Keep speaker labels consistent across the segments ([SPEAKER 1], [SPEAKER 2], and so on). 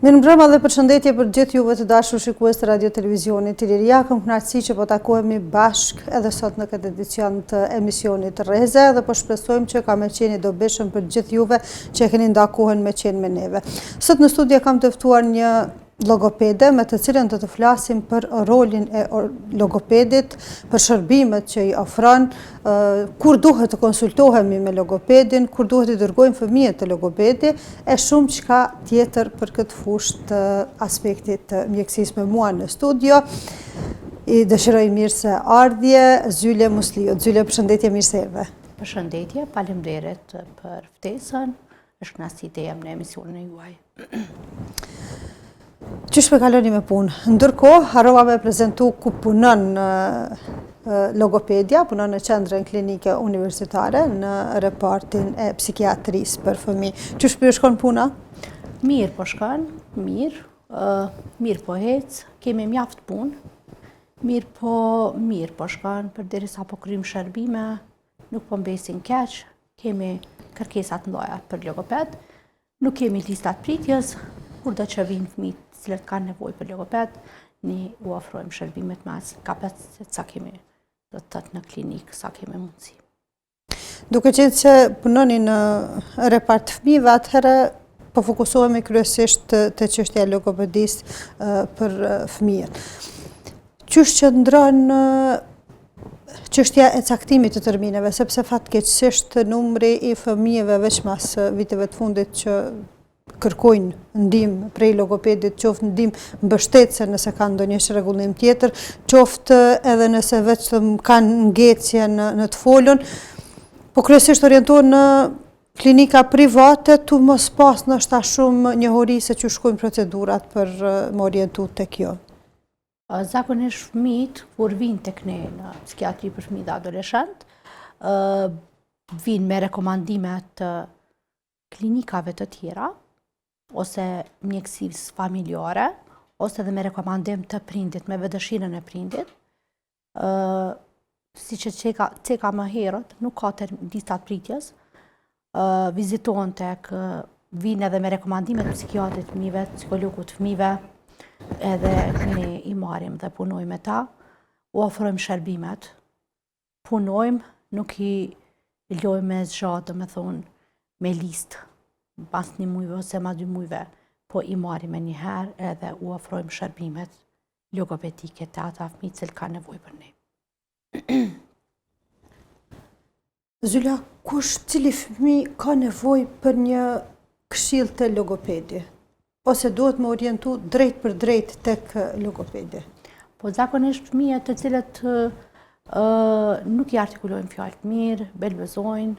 [SPEAKER 1] Mirëmbrëma dhe përshëndetje për gjithë juve të dashur shikues të Radio Televizionit Iliria. Kam kënaqësi që po takohemi bashkë edhe sot në këtë edicion të emisionit Rreze dhe po shpresojmë që ka me qenë i dobishëm për gjithë juve që keni ndakuar me qenë me neve. Sot në studio kam të ftuar një logopede me të cilën do të flasim për rolin e logopedit, për shërbimet që i ofron, kur duhet të konsultohemi me logopedin, kur duhet të dërgojmë fëmijët të logopedi, e shumë çka tjetër për këtë fushë të aspektit të mjekësisë. Me mua në studio i dëshiroj mirë se ardhje Zyle Musliu. Zyle, përshëndetje, mirë se erdhe.
[SPEAKER 2] Përshëndetje, faleminderit për ftesën. Është kënaqësi të jem në emisionin e juaj.
[SPEAKER 1] Qysh me kaloni me punë? Ndërkohë, harrova me prezentu ku punon logopedia, punon në qendrën klinike universitare në repartin e psikiatrisë për fëmijë. Qysh po shkon puna?
[SPEAKER 2] Mirë po shkon, mirë po hec, kemi mjaft punë. Mirë po shkon, përderisa po kryjm shërbime, nuk po mbesin keq, kemi kërkesat mëdha për logoped, nuk kemi listat pritjes, kur do që vinë fëmijët cilët kanë nevojë për logoped, ne u ofrojmë shërbimet mas kapacitet sa kemi, do të thotë në klinikë sa kemi mundësi.
[SPEAKER 1] Duke qenë se punoni në repart fëmijëve, atëherë po fokusohemi kryesisht te çështja e logopedisë për fëmijët. Qysh qëndron çështja e caktimit të termineve, sepse fatkeqësisht numri i fëmijëve veç mas viteve të fundit që kërkojnë ndihmë prej logopedit, qoftë ndihmë mbështetëse nëse kanë ndonjë çrregullim tjetër, qoftë edhe nëse vetëm kanë ngecje në të folën, po kryesisht orientohen në klinika private, tu mos pas ndoshta shumë njohuri se që shkojnë procedurat për më orientu tek kjo.
[SPEAKER 2] Zakonisht fëmijët, kur vinë tek ne në psikiatri për fëmijë dhe adoleshent, vinë me rekomandime të klinikave të tjera, ose mjekësisë familjare, ose dhe me rekomandim të prindit, me vëdëshirën e prindit. Si që ceka më herët, nuk ka listat pritjes, vizitohen tek, vinë edhe me rekomandimet psikiatrit fëmijëve, psikologut fëmijëve, edhe ne i marrim dhe punojmë me ta, u ofrojmë shërbimet, punojmë, nuk i lojmë me zgjatë, do me thonë, me listë, pas 1 muajve ose ma 2 muajve, po i marrim me njëherë edhe u ofrojmë shërbimet logopedike të ata fëmijë që kanë nevojë për ne.
[SPEAKER 1] Zyla, cili fëmijë ka nevojë për një këshill te logopedi? Ose duhet më orientu drejt për drejt tek logopedi?
[SPEAKER 2] Po zakonisht fëmijët të cilët nuk i artikulojnë fjalët mirë, belbezojnë,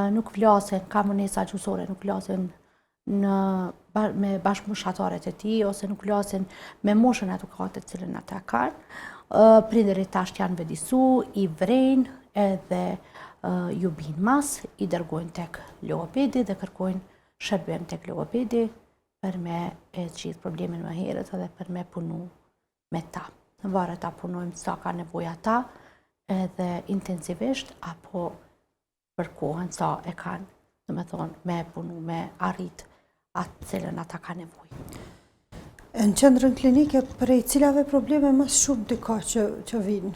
[SPEAKER 2] nuk flasin, ka munesa gjuhësore, nuk flasin me bashkëmoshataret e tij, ose nuk flasin me moshën edukate të cilën ata kanë. Prindërit tash janë vëdisu, i vrejnë edhe ju binë mas, i dërgojnë tek logopedi dhe kërkojnë shërbim tek logopedi për me e gjithë problemin më herët edhe për me punu me ta. Në varet ta punojmë sa ka nevojë ata edhe intensivisht apo për kohën sa e kanë, do me thonë, me punu, me arrit atë cilën ata ka nevojë.
[SPEAKER 1] Në qendrën klinike, prej cilave probleme më shumë të ka që vinë?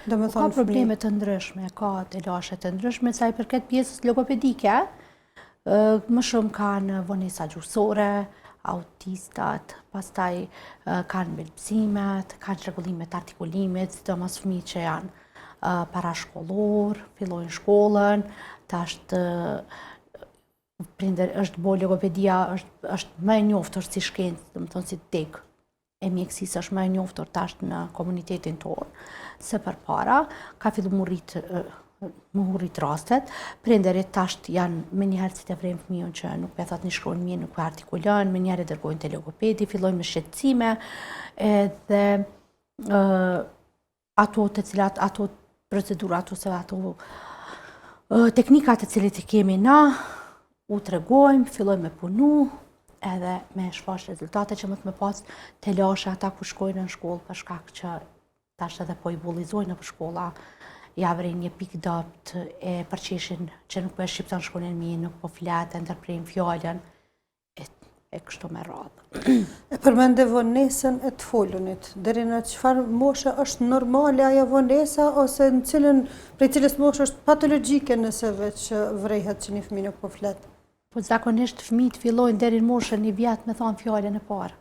[SPEAKER 2] Ka probleme të ndryshme, ka të lashe të ndryshme, sa i përket pjesës logopedike, më shumë kanë vonesa gjuhësore, autistat, pastaj kanë belbësimet, kanë çrregullimet të artikulimit, sidomos fëmijët që janë parashkollor, fillojnë shkollën, tash është bo logopedia, është më e njoftër si shkencë, do të thonë si tek e mjekësisë është më e njoftër tash në komunitetin tonë, se përpara ka filluar më rrit rastet, prindërit tash janë me njëherë si të vrejnë fëmijën që nuk e thot një shkruajnë mirë, nuk e artikulon, me njëherë e dërgojnë te logopedi, fillojnë me shqetësime, edhe ato procedurat ose ato teknikat të cilit i kemi na, u tregojmë, fillojmë me punu, edhe me shfaq rezultate që më të më pas të lashe ata ku shkojnë në shkollë për shkak që tash edhe po i bullizojnë për shkolla, ja vrin një pikë dopt e përqeshin që nuk po e shqipton shkollën mirë, nuk po flet, ndërprejnë fjallën. e kështu me radhë.
[SPEAKER 1] E përmende vonesën e të folunit. Deri në çfarë moshe është normale ajo vonesa ose prej cilës moshë është patologjike nëse veç vrehet që një fëmijë nuk po flet?
[SPEAKER 2] Po zakonisht fëmijët fillojnë deri në moshën 1 vjet me thonë fjalën e parë.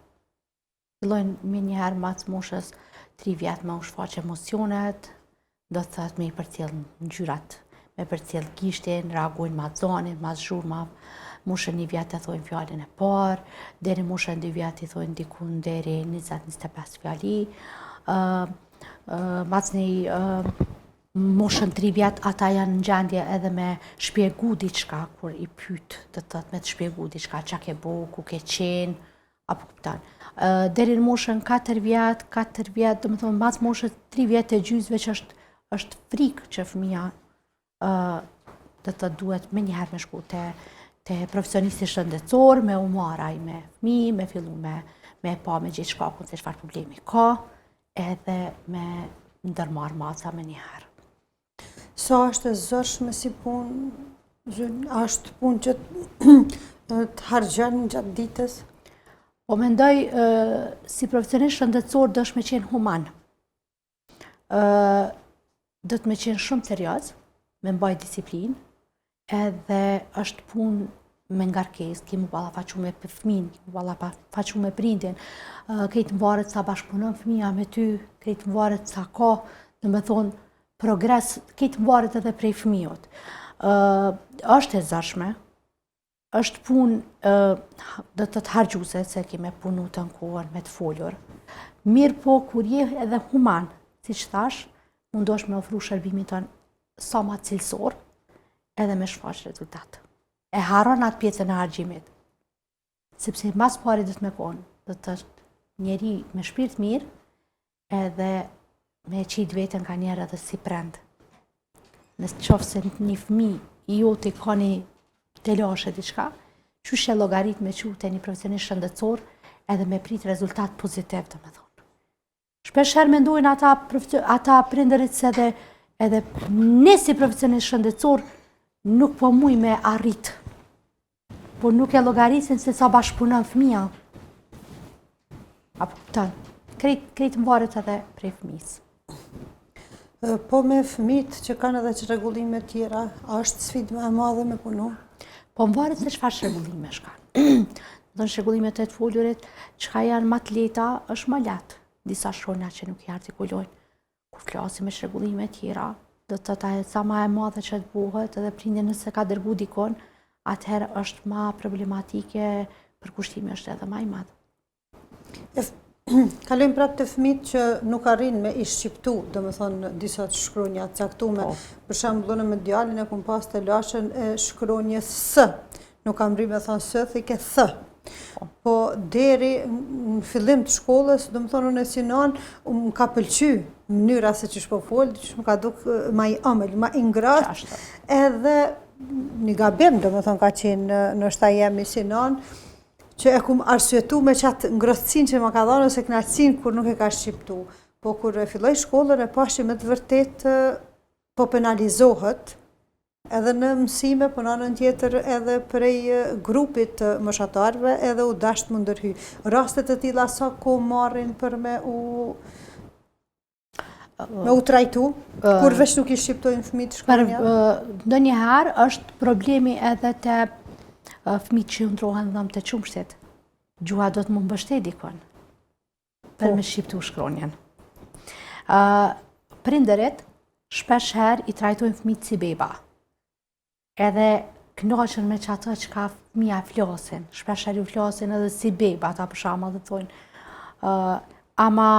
[SPEAKER 2] Fillojnë me njëherë mas moshës 3 vjet me u shfaq emocionet, do të thotë me i përcjell ngjyrat, me përcjell gishtin, reagojnë mas zanit, mas zhurmave. Moshën 1 vjet e thojnë fjalën e parë, deri moshën 2 vjet i thojnë dikun deri 20-25 fjali. Mas moshën 3 vjet ata janë në gjendje edhe me shpjegu diçka kur i pyet, do të thotë me të shpjegu diçka, çka ke bo, ku ke qenë, apo kupton. Deri në moshën 4 vjet, do të thonë mas moshës 3 vjet e gjysmë që është frikë që fëmia do të duhet më njëherë me shku te profesionisti shëndetësor, me u marr ai me fëmijë, me fillu me pa me gjithë shkakun se çfarë problemi ka, edhe me ndërmarr maca më njëherë.
[SPEAKER 1] Sa është e zërshme si punë? A është punë që të harxhon gjatë ditës?
[SPEAKER 2] Po mendoj si profesionist shëndetësor do të më qenë human. Do të më qenë shumë serioz, me mbaj disiplinë, edhe është punë me ngarkesë, kemi ballafaqur me fëmin, kemi ballafaqur me prindin, krejt varet sa bashkëpunon fëmia me ty, krejt varet sa ka, do të thonë progres, krejt varet edhe prej fëmijët. Është e zërshme, është punë do të harxhuese se kemi punu të kohën me të folur. Mirë po kur je edhe human, siç thash, mundosh me ofru shërbimin tënë sa ma cilësor, edhe me shfaq rezultat. E haron atë pjesën e harxhimit. Sepse mas pari do të më konë, do të është njeri me shpirt mirë, edhe me qit veten ka njerë edhe si prend. Nëse qofë se një fëmijë i joti ka një telashe diçka, qysh e llogarit me qute një profesionist shëndetësor edhe me prit rezultat pozitiv, do me thonë. Shpeshherë mendojnë ata prindërit se edhe ne si profesionist shëndetësor nuk po muj me arrit, por nuk e llogarisin se sa bashkëpunon fëmia. Apo kupton, krejt mvaret edhe prej fëmijës.
[SPEAKER 1] Po me fëmijët që kanë edhe çrregullime tjera, a është sfidë më e madhe me punu?
[SPEAKER 2] Po mvaret se çfarë çrregullime kanë. Do të çrregullimet e të folurit, çka janë më të lehta, është më lehtë. Disa shkronja që nuk i artikulojnë. Kur flasim me çrregullime tjera, do të thotë sa më e madhe që të buhet, edhe prindi nëse ka dërgu dikon, atëherë është më problematike, përkushtimi është edhe më i madh.
[SPEAKER 1] Kalojmë prapë të fëmijët që nuk arrin me i shqiptu, do me thonë disa të shkronja të caktume. Për shembull, me djalin e kum pas të lashën e shkronjes S. Nuk kam rri me thonë S, thike Th. Po deri në fillim të shkollës, do me thonë unë e si nanë, më ka pëlqy mënyra se që shpo folë, që më ka duk ma i ëmël, ma i ngratë, edhe një gabim, do me thonë ka qenë në shta jemi si nanë, që e kum arsyetu me qatë ngrotësin që më ka dhënë ose knaqësin kur nuk e ka shqiptu. Po kur e filloj shkollën e pashi me të vërtet po penalizohet, edhe në mësime, po në anën tjetër edhe prej grupit moshatarëve edhe u dasht më ndërhy. Rastet e tilla sa kohë marrin për me u trajtu, kur veç nuk i shqiptojnë fëmijët shkronja?
[SPEAKER 2] Ndonjëherë është problemi edhe te fëmijët që ndrohen dhëmë të qumshtit. Gjuha do të më mbështet dikon për me shqiptu shkronjen. Prindërit shpesh herë i trajtojnë fëmijët si beba. Edhe kënaqen me çato që ka fëmija flasin. Shpesh herë ju flasin edhe si beba, ata për shembull dhe thonë. Ama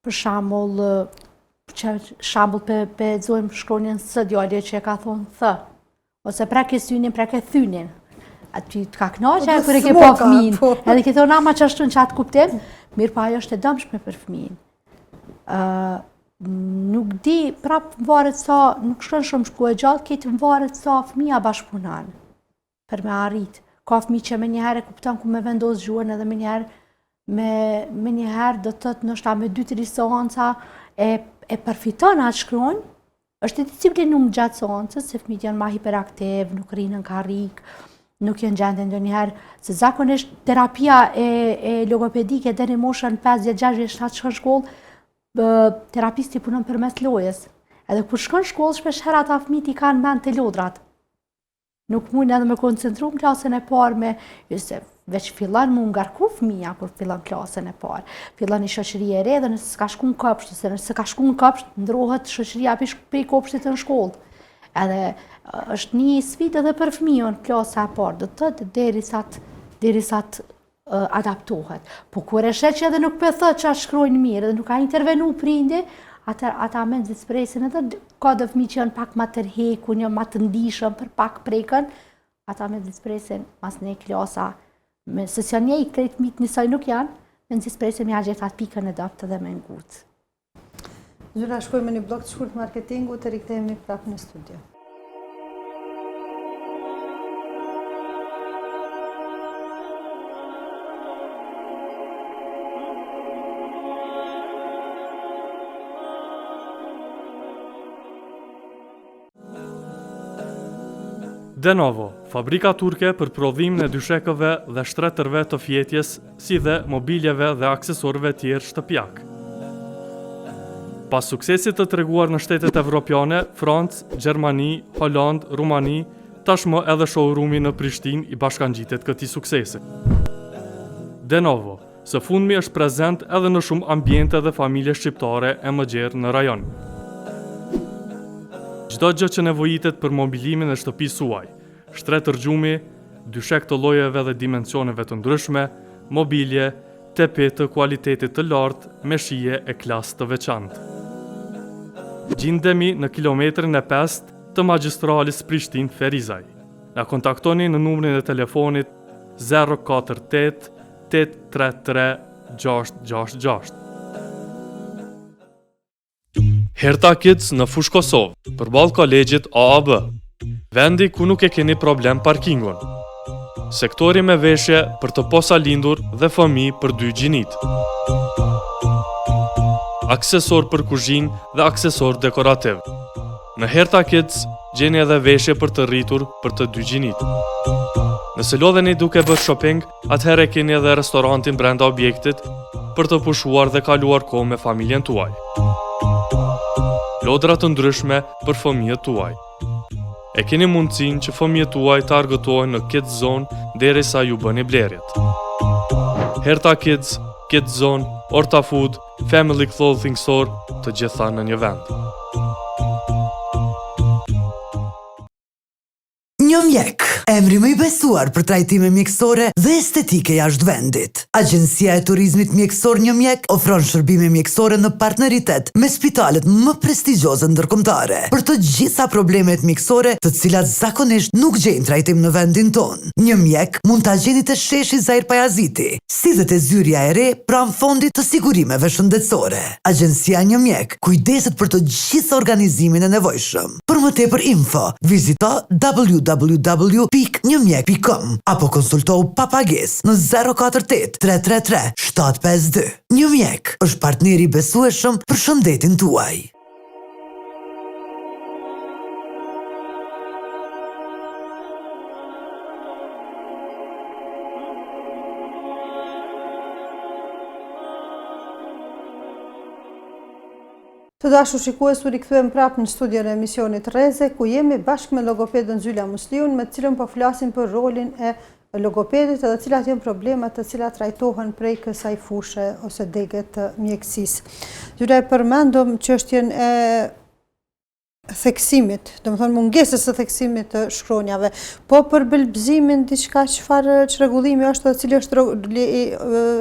[SPEAKER 2] për shembull pexojmë shkronjen S djalë që e ka thonë Th. Ose preke synin, preke thynin. Aty të ka knaqe, kër e ke pa fëmin, edhe ke thonë ama që ashtu në qatë kuptim, mirë pa ajo është e dëmshme për fëmin. Nuk di, prapë varet sa, nuk shkën shumë shku e gjallë, këtë varet sa fëmija bashkëpunan për me arrit. Ka fëmi që me njëherë e kuptan ku me vendos gjuhën edhe me njëherë do të tëtë nështë me 2-3 seanca e përfiton atë shkronjë, është e disciplinu më gjatë seancës, se fëmijët janë ma hiperaktiv, nuk rinën karrik, nuk janë gjendje ndonjëherë, se zakonisht terapia e logopedike deri në moshën 5-6 shkon shkollë, terapisti punon përmes lojës. Edhe kur shkon shkollë, shpesh herë ata fëmijët i kanë mend te lodrat. Nuk mund edhe me koncentru në klasën e parë se veç fillon mu ngarku fëmija kur fillon klasën e parë. Fillon një shoqëri e re dhe nëse s'ka shku në kopsht, ose nëse ka shku në kopsht, ndrohet shoqëria prej kopshtit në shkollë. Edhe është një sfidë edhe për fëmijën klasa e parë, do të thotë derisa të adaptohet. Po kur e shet që edhe nuk pëthët që shkrojnë mirë dhe nuk ka intervenu prindi, ata me nëzispresin edhe ka dhe fëmijë që janë pak ma tërheku, një ma të ndishëm për pak prekën, ata me nëzispresin mas një klasa, se si janë një i krejt mitë njësoj nuk janë, me nëzispresin me a gjithat pikën e doptë dhe me ngutë.
[SPEAKER 1] Zyra, shkojmë një blok të shkurt marketingu të rikthehemi prapë në studio.
[SPEAKER 3] Denovo, fabrika turke për prodhimin e dyshekëve dhe shtretërve të fjetjes, si dhe mobiljeve dhe aksesorëve tjerë shtëpiak. Pas suksesit të treguar në shtetet evropiane, Francë, Gjermani, Holland, Rumani, tashmë edhe showroomi në Prishtinë i bashkangjitet këtij suksesi. Denovo, së fundmi është prezent edhe në shumë ambiente dhe familje shqiptare e mëgjerë në rajon. Çdo gjë që nevojitet për mobilimin e shtëpisë suaj, shtretër gjumi, dyshek të llojeve dhe dimensioneve të ndryshme, mobilje, tepet të kualitetit të lartë me shije e klasë të veçantë. Gjindemi në kilometrin e 5 të magjistralis Prishtinë Ferizaj. Na kontaktoni në numrin e telefonit 048 833 666. Herta Kids në Fush Kosovë, përballë kolegjit AAB. Vendi ku nuk e keni problem parkingun. Sektori me veshje për të posa lindur dhe fëmijë për 2 gjinit. Aksesor për kuzhinë dhe aksesor dekorativ. Në Herta Kids gjeni edhe veshje për të rritur për të 2 gjinit. Nëse lodheni duke bërë shopping, atëherë keni edhe restorantin brenda objektit për të pushuar dhe kaluar kohë me familjen tuaj. Lodra të ndryshme për fëmijët tuaj. E keni mundësinë që fëmijët tuaj të argëtojnë në Kids Zone derisa ju bëni blerjet. Herta Kids, Kids Zone, Orta Food, Family Clothing Store, të gjitha në një vend.
[SPEAKER 4] Një mjek, emri më i besuar për trajtime mjekësore dhe estetike jashtë vendit. Agjencia e turizmit mjekësor Një Mjek ofron shërbime mjekësore në partneritet me spitalet më prestigjioze ndërkombëtare për të gjitha problemet mjekësore të cilat zakonisht nuk gjejnë trajtim në vendin ton. Një Mjek mund ta gjeni te sheshi Zair Pajaziti, si dhe te zyrja e re pranë fondit të sigurimeve shëndetësore. Agjencia Një Mjek kujdeset për të gjithë organizimin e nevojshëm. Për më tepër info, vizito www.njëmjek.com apo konsultohu pa pagesë në 048 333 752. Një Mjek është partneri i besueshëm për shëndetin tuaj.
[SPEAKER 1] Të dashur shikues, u rikthyem prapë në studion e emisionit Rreze, ku jemi bashkë me logopedën Zyla Musliun, me të cilën po flasim për rolin e logopedit edhe cilat janë problemet të cilat trajtohen prej kësaj fushe ose dege të mjekësisë. Zyra, e përmendëm çështjen e theksimit, domethënë mungesës së theksimit të shkronjave, po për belbëzimin diçka çfarë çrregullimi është dhe cili është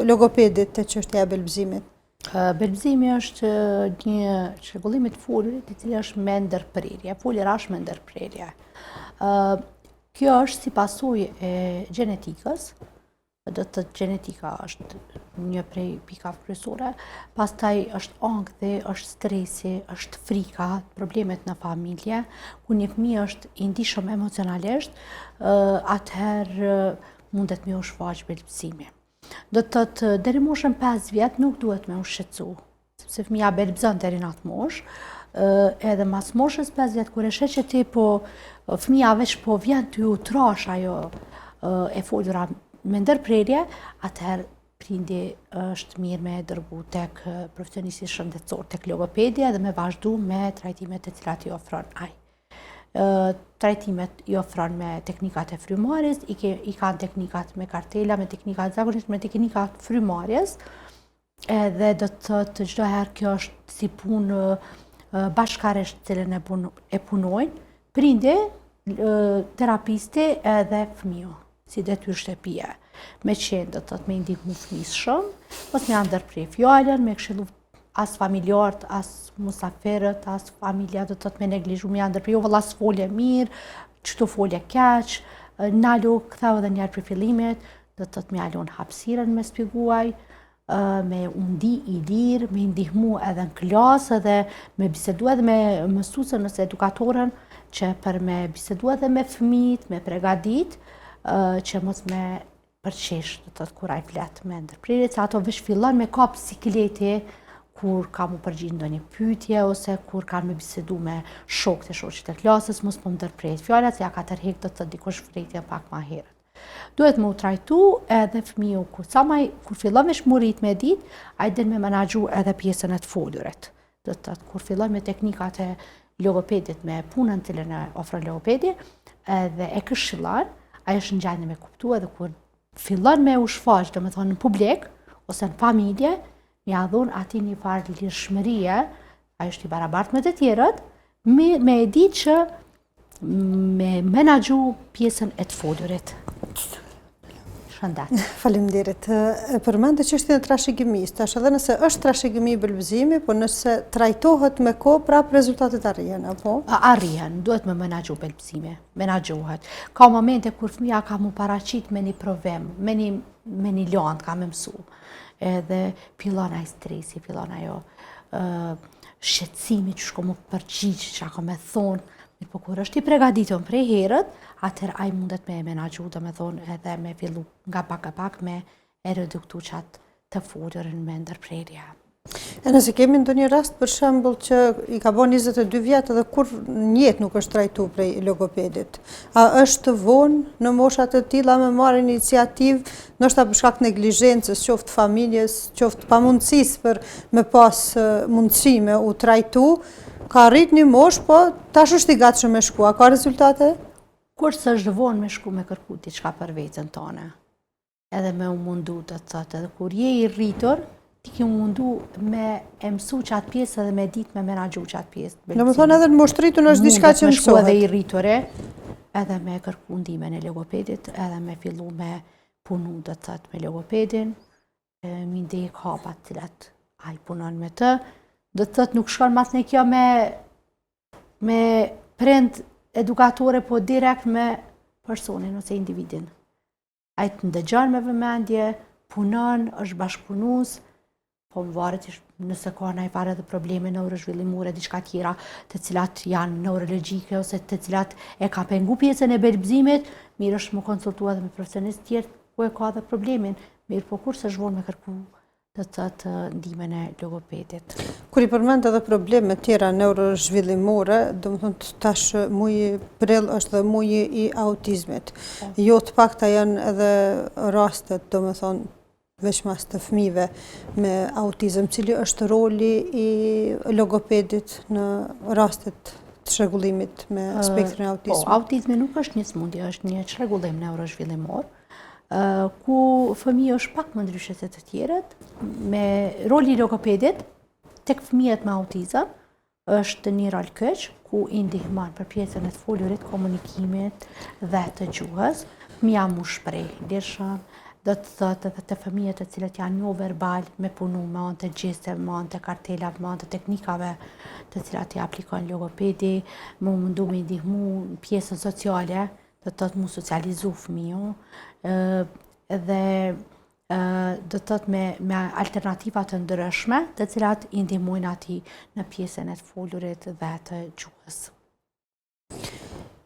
[SPEAKER 1] logopedit te çështja e belbëzimit?
[SPEAKER 2] Belbëzimi është një çrregullim i folurit, i cili është me ndërprerje. Folja është me ndërprerje. Kjo është si pasojë e gjenetikës, do të thotë gjenetika është një prej pikave kryesore, pastaj është ankthi, është stresi, është frika, problemet në familje, ku një fëmijë është i ndihshëm emocionalisht, atëherë mundet me u shfaq belbëzimi. Do të thotë deri moshën 5 vjet nuk duhet me u shqetësu, sepse fëmija belbëzon deri në atë moshë, edhe mas moshës 5 vjet kur e sheh që ti fëmija veç po vjen ty u trash ajo e folura me ndërprerje, atëherë prindi është mirë me dërgu tek profesionisti shëndetësor, tek logopedia dhe me vazhdu me trajtimet e cilat i ofron ai. Trajtimet i ofron me teknikat e frymarrjes, i kanë teknikat me kartela, me teknikat zakonisht me teknikat frymarrjes, edhe do të thotë çdo herë kjo është si punë bashkërisht cilën e punojnë prindi, terapisti edhe fëmiu, si detyrë shtëpie. Me qenë do të thotë me ndihmu fëmijës shumë, mos me ndërprer fjalën, me këshillu as familjarët, as musafirët, as familja do të thotë me neglizhu, me ndërprer, jo valla s'folje mirë, çto folje keq, nalu ktheu edhe një herë për fillimet, do të thotë me alon hapësirën me shpjeguaj, me undi i lirë, me ndihmu edhe në klasë, edhe me bisedu edhe me mësuesën ose edukatorën, që për me bisedu edhe me fëmijët, me pregadit, që mos me përqesh, do të thotë kur ai flet me ndërprerje, se ato veç fillon me kap sikleti kur ka mu përgjigj ndonjë pyetje ose kur kanë me bisedu me shokët e shoqit e klasës, mos po ndërpret fjalat, se ja ka tërheq do të thotë dikush frejtjen pak më herët. Duhet me u trajtu edhe fëmiu kur fillon me shmurit me ditë, ai den me menaxhu edhe pjesën e të folurit. Do të thotë kur fillon me teknikat e logopedit, me punën cilën e ofron logopedi, edhe e këshillon, ai është në gjendje me kuptu edhe kur fillon me u shfaq, do me thonë në publik, ose në familje, një adhun ati një farë lirshmërie, ai është i barabartë me të tjerët, me e ditë që me menaxhu pjesën e të folurit. Shëndet.
[SPEAKER 1] Faleminderit. Përmendë çështjen e trashëgimisë. Tash edhe nëse është trashëgimi i bëlbëzimi, po nëse trajtohet me kohë, prap rezultatet arrihen, apo?
[SPEAKER 2] Arrihen, duhet me menaxhu bëlbëzimi, menaxhohet. Ka momente kur fëmia ka mu paraqit me një provim, me një land ka me mësu. Edhe fillon ai stresi, fillon ajo shqetësimi që shko mu përgjigj, që ka me thonë, po kur është i përgatitur prej herët, atëherë ai mundet me menaxhu, do me thonë edhe me fillu nga pak me e reduktu qatë të folurin me ndërprerje.
[SPEAKER 1] E nëse kemi ndonjë rast për shembull që i ka bën 22 vjet edhe kur një jetë nuk është trajtuar prej logopedit, a është vonë në moshat e tilla me marrë iniciativë, ndoshta për shkak të neglizhencës, qoftë familjes, qoftë pamundësisë për me pas mundësi me u trajtu, ka arrit një moshë, po tash është i gatshëm me shku, a ka rezultate?
[SPEAKER 2] Kurse është vonë me shku me kërku diçka për veten tonë, edhe me u mundu të thotë, edhe kur je i rritur, ti ke mundu me e mësu qatë pjesë edhe me ditë me menaxhu qatë pjesë.
[SPEAKER 1] Do me thonë edhe në moshtritun është diçka që mësohet.
[SPEAKER 2] Mundet me shku edhe i rritore, edhe me kërku ndimen e logopedit, edhe me fillu me punu të thotë me logopedin, mi ndjek hapat cilat ai punon me të, do të thotë nuk shkon mas në kjo me prind edukatore, po direkt me personin ose individin. Ai të ndëgjon me vëmendje, punon, është bashkëpunues, po më varet nëse ka ndonjë farë edhe probleme neurozhvillimore, diçka tjera, të cilat janë neurologjike ose të cilat e ka pengu pjesën e belbëzimit, mirë është më konsultua edhe me profesionistë tjerë ku e ka edhe problemin, mirë po kur s'është vonë me kërku të thotë ndihmën e logopedit.
[SPEAKER 1] Kur i përmend edhe probleme tjera neurozhvillimore, do të thonë tash muji prill është dhe muji i autizmit. Jo të pakta janë edhe rastet, do të thonë veçmas të fëmijëve me autizëm, cili është roli i logopedit në rastet të çrregullimit me spektrin e autizmit?
[SPEAKER 2] Po, autizmi nuk është një smundje, është një çrregullim neurozhvillimor, ku fëmijë është pak më ndryshe se të tjerët, me roli i logopedit tek fëmijët me autizëm është një rol keq, ku i ndihmon për pjesën e të folurit, komunikimit dhe të gjuhës, fëmija mu shpreh lirshëm, do të thotë edhe të fëmijët e cilët janë jo verbal, me punu me anë të gjeste, me anë të kartelave, me anë të teknikave të cilat i aplikon logopedi, më mundu me ndihmu pjesën sociale, do të thotë mu socializu fëmiju, dhe do të thotë me alternativa të ndryshme, të cilat i ndihmojnë ati në pjesën e të folurit dhe të gjuhës.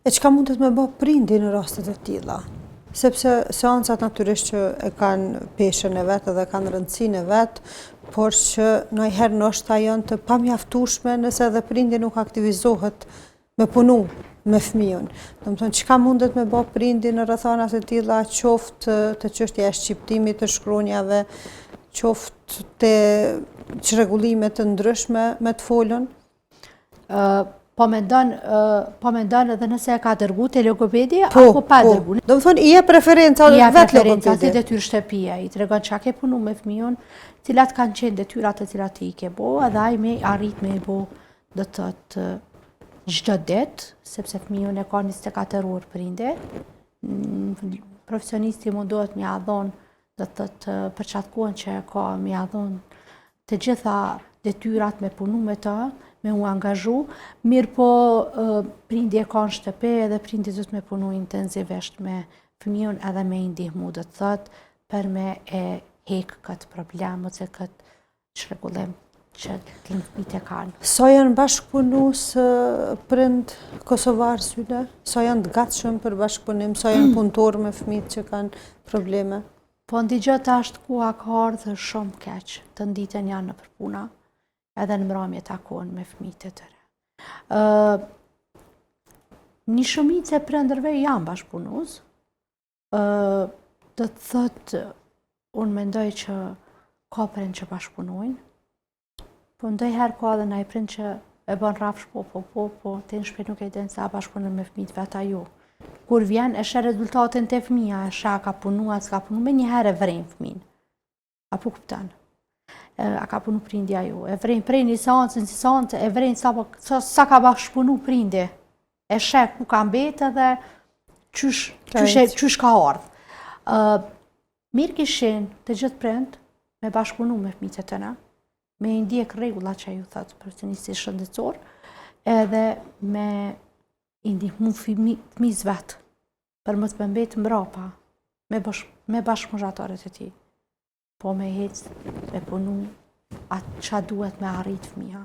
[SPEAKER 1] E çka mundet me bë prindi në rastet e tilla? Sepse seancat natyrisht që e kanë peshën e vetë dhe kanë rëndësinë e vetë, por që ndonjëherë ndoshta janë të pamjaftueshme nëse edhe prindi nuk aktivizohet me punu me fëmijën. Do të thonë, çka mundet me bë prindi në rrethana të tilla, qoftë të çështja e shqiptimit të shkronjave, qoftë të çrregullime të ndryshme me të folën?
[SPEAKER 2] Po mendon edhe nëse e ka dërgu te logopedi apo pa dërgu.
[SPEAKER 1] Do të thonë, i e preferenca vetë
[SPEAKER 2] preferenca si
[SPEAKER 1] logopedi.
[SPEAKER 2] detyrë shtëpia, i tregon çka ke punu me fëmijën, cilat kanë qenë detyrat të cilat ti i ke bo, edhe ai me arrit me i bo, do të thotë çdo ditë, sepse fëmijën e ka 24 orë prinde. Profesionisti mundohet me ia dhon, do të thotë për çat kohën që e ka me ia dhon të gjitha detyrat me punu me të, me u angazhu, mirë po prindi e ka në shtëpi edhe prindi do të me punu intenzivisht me fëmijën edhe me i ndihmu, do të thotë, për me e hek këtë problem ose këtë çrregullim që fëmijët e kanë.
[SPEAKER 1] Sa janë bashkëpunues prind kosovar syle? Sa janë të gatshëm për bashkëpunim? Sa janë punëtorë me fëmijët që kanë probleme?
[SPEAKER 2] Po ndigjë ashtë koha ka ardhur shumë keq, të nditen janë në përpuna, edhe në mramje takon me fëmijët e tyre. Një shumicë e prindërve janë bashkëpunues. Do të thotë, unë mendoj që ka prind që bashkëpunojnë, po ndonjëherë ka edhe ndaj prind që e bën rrafsh po, te në shpejt nuk e din sa bashkëpunon me fëmijët vet ajo. Kur vjen e sheh rezultatin te fëmia, e sheh ka punu, s'ka punu, me njëherë e vren fëmin. Apo kupton? A ka punu prindja ju, e vren prej një seancë, e vren sa ka bashkëpunu prindi, e sheh ku ka mbet edhe qysh ka ardhë. Mirë kishin të gjithë prind me bashkëpunu me fëmijët e tyre, me i ndjek rregullat që ju thotë profesionisti shëndetësor, edhe me i ndihmu fëmijës vetë, për mos me mbetë mbrapa, me bashkëpunëtorët e tij. Po me hecë, me punu atë që duhet me arrit fëmija.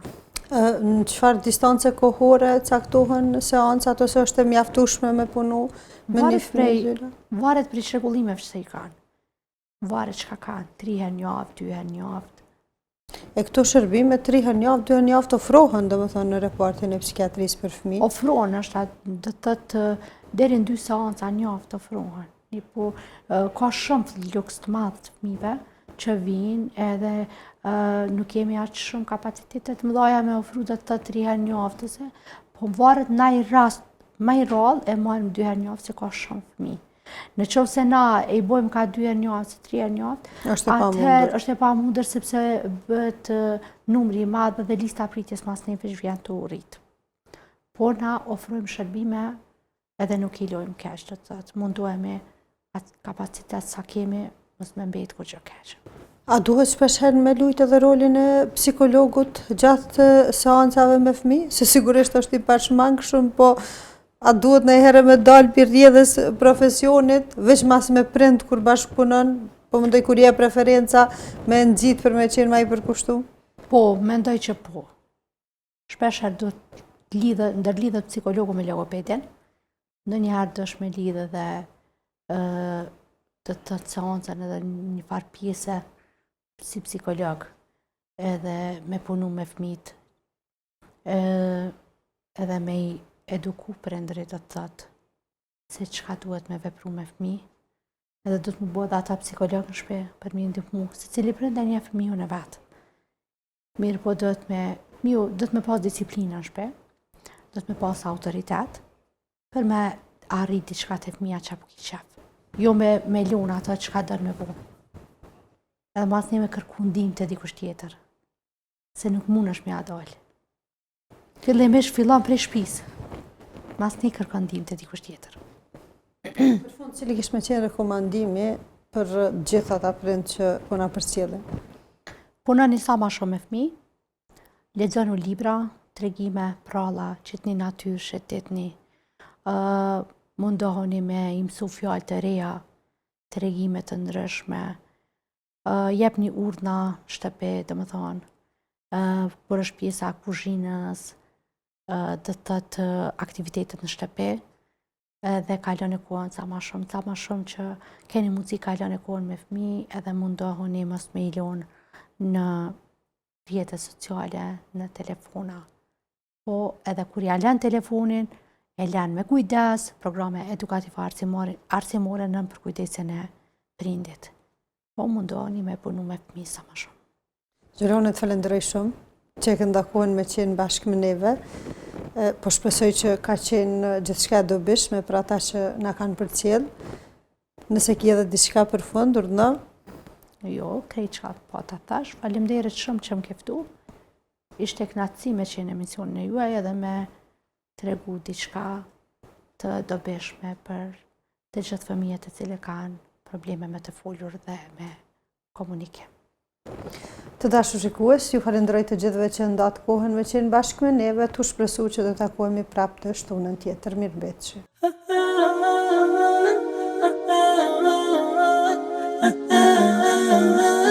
[SPEAKER 1] Në çfarë distance kohore caktohen seancat ose është e mjaftueshme me punu me një fëmijë?
[SPEAKER 2] Varet prej çrregullimeve që i kanë. Varet çka kanë, 3 herë në javë, 2 herë në javë.
[SPEAKER 1] E këto shërbime 3 herë në javë, 2 herë në javë ofrohen, domethënë në repartin e psikiatrisë për fëmijë?
[SPEAKER 2] Ofrohen, është do të thotë deri në 2 seanca në javë të ofrohen. Po ka shumë luks të madh të fëmijëve që vinë edhe nuk kemi aq shumë kapacitete të mëdha me ofru do të thotë 3 herë në javë, po varet ndaj rast, më i rrallë e marrim 2 herë në javë se ka shumë fëmijë. Në qovë se na e i bojmë ka 2 herë në javë, se 3 herë në javë, atëherë është e pamundër sepse bëhet numri i madh dhe lista pritjes mas nevesh vjen të rritë. Por na ofrojmë shërbime edhe nuk i lojmë keq, do të thotë mundohemi atë kapacitet sa kemi mos me mbet kurrë keq.
[SPEAKER 1] A duhet shpeshherë me lujtë edhe rolin e psikologut gjatë seancave me fëmijë? Se sigurisht është i pashmangshëm, po a duhet ndonjëherë me dalë për rrjedhës profesionit, veç mas me prind kur bashkëpunon, po mendoj kur je preferenca me nxit për me qenë më i përkushtuar?
[SPEAKER 2] Po, mendoj që po. Shpeshherë duhet ndërlidhet psikologu me logopedin, ndonjëherë do me lidhë edhe të seancën edhe një farë pjese si psikolog, edhe me punu me fëmijët, edhe me i eduku prindërit do të thotë se çka duhet me vepru me fëmijë, edhe do të më bëhet ata psikolog në shtëpi për me ndihmu, secili prind e njeh fëmijën e vet. Mirë po do të me pas disiplinë në shtëpi, do të me pas autoritet për me arrit diçka te fëmia çapo ki qef. Jo me lun ato çka don me bëu. Edhe mas një me kërku ndihmë te dikush tjetër, se nuk mundesh me ia dal. Fillimisht fillon prej shtëpisë. Mas një kërkon ndihmë te dikush tjetër.
[SPEAKER 1] Për fund, cili kish me qenë rekomandimi për gjithë ata prind që po na përcjellin?
[SPEAKER 2] Punoni sa ma shumë me fëmijë, lexoni libra, tregime, pralla, qitni natyrë, shëtitni, mundohuni me i mësu fjalë të reja, tregime të ndryshme, jepni urdhna shtëpi, domethënë, kur është pjesa e kuzhinës, do të thotë aktivitetet në shtëpi, dhe kaloni kohën sa ma shumë që keni mundësi kaloni kohën me fëmijë, edhe mundohuni mos me i lënë në rrjetet sociale, në telefona. po edhe kur ja lën telefonin, e lën me kujdes, programe edukative arsimore në përkujdesin e prindit. Po mundoheni me punu me fëmijë sa më shumë.
[SPEAKER 1] Gjerone, të falenderoj shumë që e këndakohen me qenë bashkë me neve, po shpresoj që ka qenë gjithçka e dobishme për ata që na kanë përcjell. Nëse ki edhe diçka për fund, urdhno.
[SPEAKER 2] Jo, krejt çka po ta thash. Faleminderit shumë që më ke ftu. Ishte kënaqësi me qenë emisionin e juaj edhe me tregu diçka të dobishme për të gjithë fëmijët e cilë kanë probleme me të folur dhe me komunikim.
[SPEAKER 1] Të dashur shikues, ju falenderoj të gjithëve që ndatë kohën me qenë bashkë me neve, tu shpresu që do takohemi prapë të shtunën tjetër. Mirëmbëjtje.